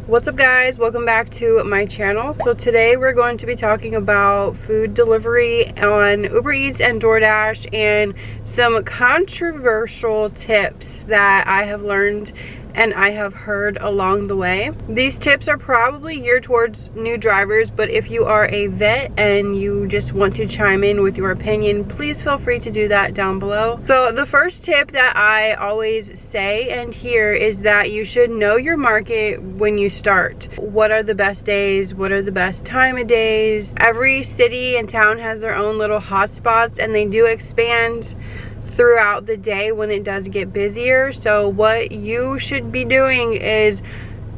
What's up guys, welcome back to my channel. So today we're going to be talking about food delivery on Uber Eats and DoorDash and some controversial tips that I have learned and I have heard along the way. These tips are probably geared towards new drivers, but if you are a vet and you just want to chime in with your opinion, please feel free to do that down below. So the first tip that I always say and hear is that you should know your market when you start. What are the best days? What are the best time of days? Every city and town has their own little hotspots and they do expand throughout the day when it does get busier. So what you should be doing is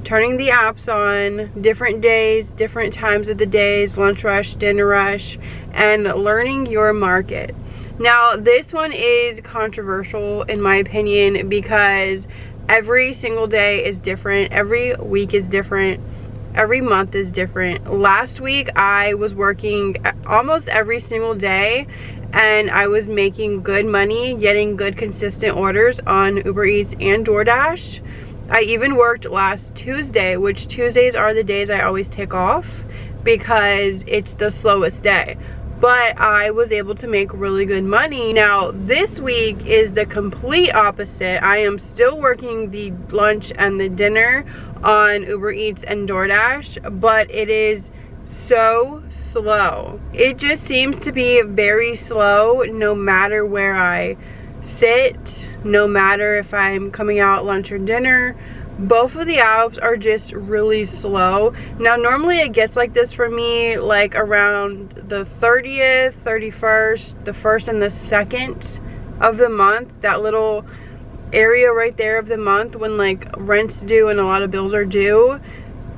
turning the apps on different days, different times of the days, lunch rush, dinner rush, and learning your market. Now this one is controversial in my opinion because every single day is different, every week is different, every month is different. Last week I was working almost every single day and I was making good money, getting good consistent orders on Uber Eats and DoorDash. I even worked last Tuesday, which Tuesdays are the days I always take off because it's the slowest day. But I was able to make really good money. Now this week is the complete opposite. I am still working the lunch and the dinner on Uber Eats and DoorDash, but it is so slow. It just seems to be very slow no matter where I sit, no matter if I'm coming out lunch or dinner. Both of the apps are just really slow. Now normally it gets like this for me like around the 30th, 31st, the 1st and the 2nd of the month. That little area right there of the month when like rent's due and a lot of bills are due,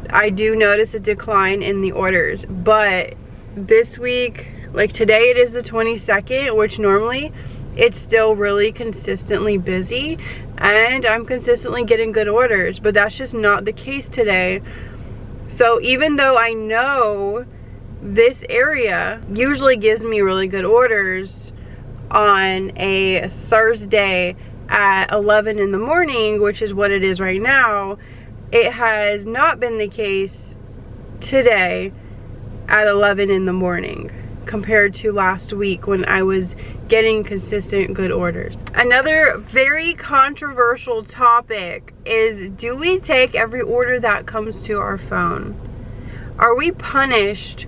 I do notice a decline in the orders. But this week, like today it is the 22nd, which normally it's still really consistently busy and I'm consistently getting good orders, but that's just not the case today. So even though I know this area usually gives me really good orders on a Thursday at 11 in the morning, which is what it is right now, it has not been the case today at 11 in the morning compared to last week when I was getting consistent good orders. Another very controversial topic is, do we take every order that comes to our phone? Are we punished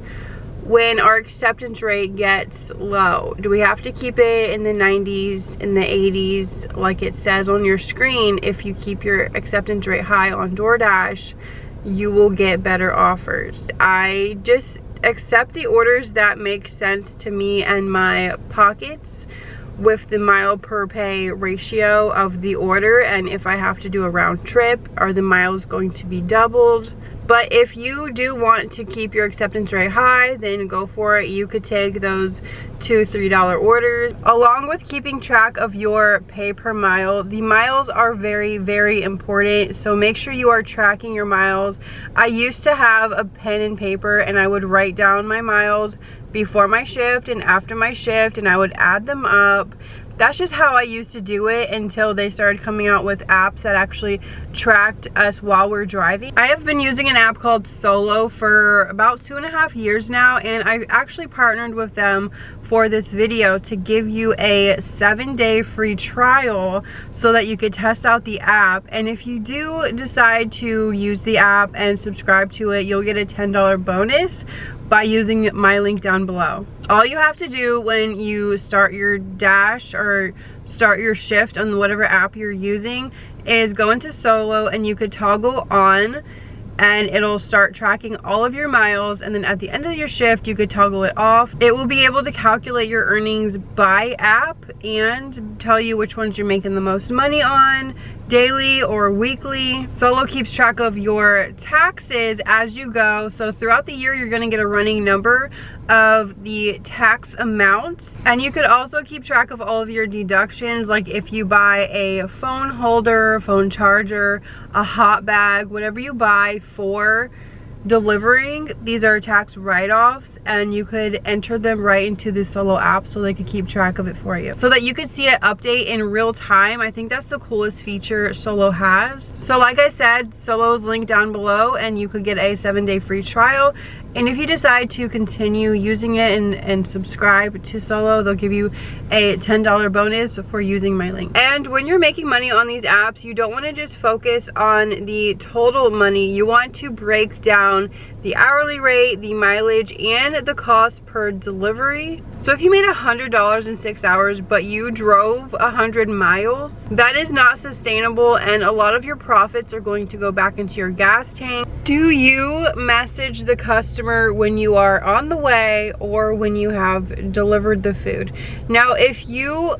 when our acceptance rate gets low? Do we have to keep it in the 90s, in the 80s, like it says on your screen? If you keep your acceptance rate high on DoorDash, you will get better offers. I just accept the orders that make sense to me and my pockets with the mile per pay ratio of the order, and if I have to do a round trip, are the miles going to be doubled? But if you do want to keep your acceptance rate high, then go for it. You could take those $2-3 orders. Along with keeping track of your pay per mile, the miles are very, very important. So make sure you are tracking your miles. I used to have a pen and paper and I would write down my miles before my shift and after my shift and I would add them up. That's just how I used to do it until they started coming out with apps that actually tracked us while we're driving. I have been using an app called Solo for about 2.5 years now, and I actually partnered with them for this video to give you a 7-day free trial so that you could test out the app. And if you do decide to use the app and subscribe to it, you'll get a $10 bonus by using my link down below. All you have to do when you start your dash or start your shift on whatever app you're using is go into Solo and you could toggle on and it'll start tracking all of your miles, and then at the end of your shift you could toggle it off. It will be able to calculate your earnings by app and tell you which ones you're making the most money on, daily or weekly. Solo keeps track of your taxes as you go, so throughout the year you're going to get a running number of the tax amounts, and you could also keep track of all of your deductions, like if you buy a phone holder, phone charger, a hot bag, whatever you buy for delivering, these are tax write-offs, and you could enter them right into the Solo app so they could keep track of it for you, so that you could see it update in real time. I think that's the coolest feature Solo has. So like I said, Solo's linked down below, and you could get a 7-day free trial. And if you decide to continue using it and subscribe to Solo, they'll give you a $10 bonus for using my link. And when you're making money on these apps, you don't want to just focus on the total money. You want to break down the hourly rate, the mileage, and the cost per delivery. So if you made $100 in 6 hours, but you drove 100 miles, that is not sustainable, and a lot of your profits are going to go back into your gas tank. Do you message the customer when you are on the way or when you have delivered the food? Now, if you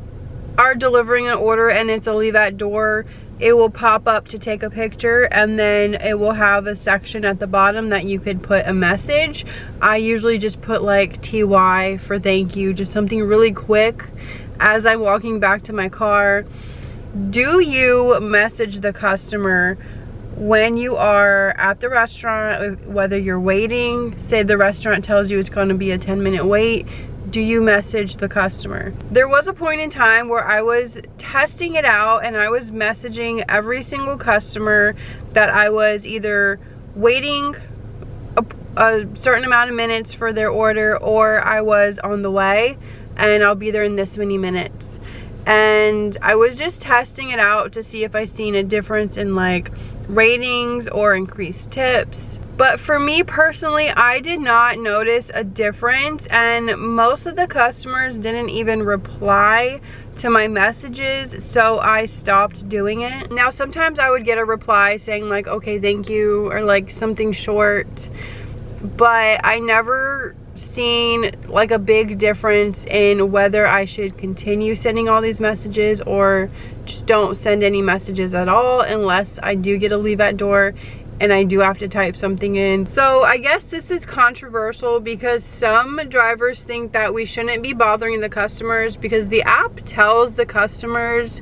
are delivering an order and it's a leave at door, it will pop up to take a picture, and then it will have a section at the bottom that you could put a message. I usually just put like TY for thank you, just something really quick as I'm walking back to my car. Do you message the customer when you are at the restaurant, whether you're waiting? Say the restaurant tells you it's going to be a 10-minute wait. Do you message the customer? There was a point in time where I was testing it out, and I was messaging every single customer that I was either waiting a certain amount of minutes for their order, or I was on the way and I'll be there in this many minutes. And I was just testing it out to see if I seen a difference in like ratings or increased tips. But for me personally, I did not notice a difference, and most of the customers didn't even reply to my messages, so I stopped doing it. Now sometimes I would get a reply saying like, okay, thank you, or like something short, but I never seen like a big difference in whether I should continue sending all these messages or just don't send any messages at all, unless I do get a leave at door and I do have to type something in. So I guess this is controversial because some drivers think that we shouldn't be bothering the customers because the app tells the customers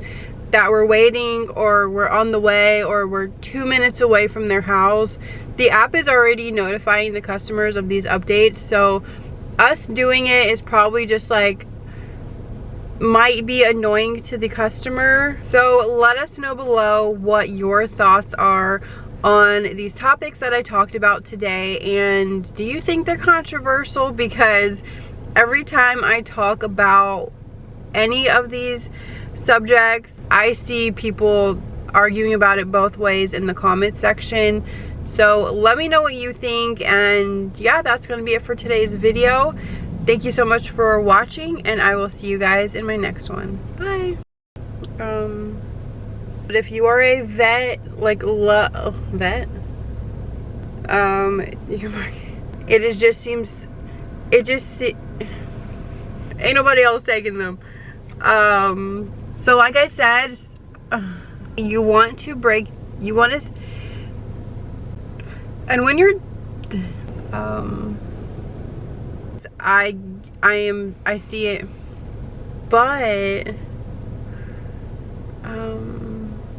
that we're waiting, or we're on the way, or we're 2 minutes away from their house. The app is already notifying the customers of these updates, so us doing it is probably just like might be annoying to the customer. So let us know below what your thoughts are on these topics that I talked about today, and do you think they're controversial? Because every time I talk about any of these subjects, I see people arguing about it both ways in the comments section. So let me know what you think, and yeah, that's going to be it for today's video. Thank you so much for watching, and I will see you guys in my next one. Bye. But if you are a vet, like vet, it is just seems, it just ain't nobody else taking them. So like I said, you want to break, you want to, and when you're, I see it, but,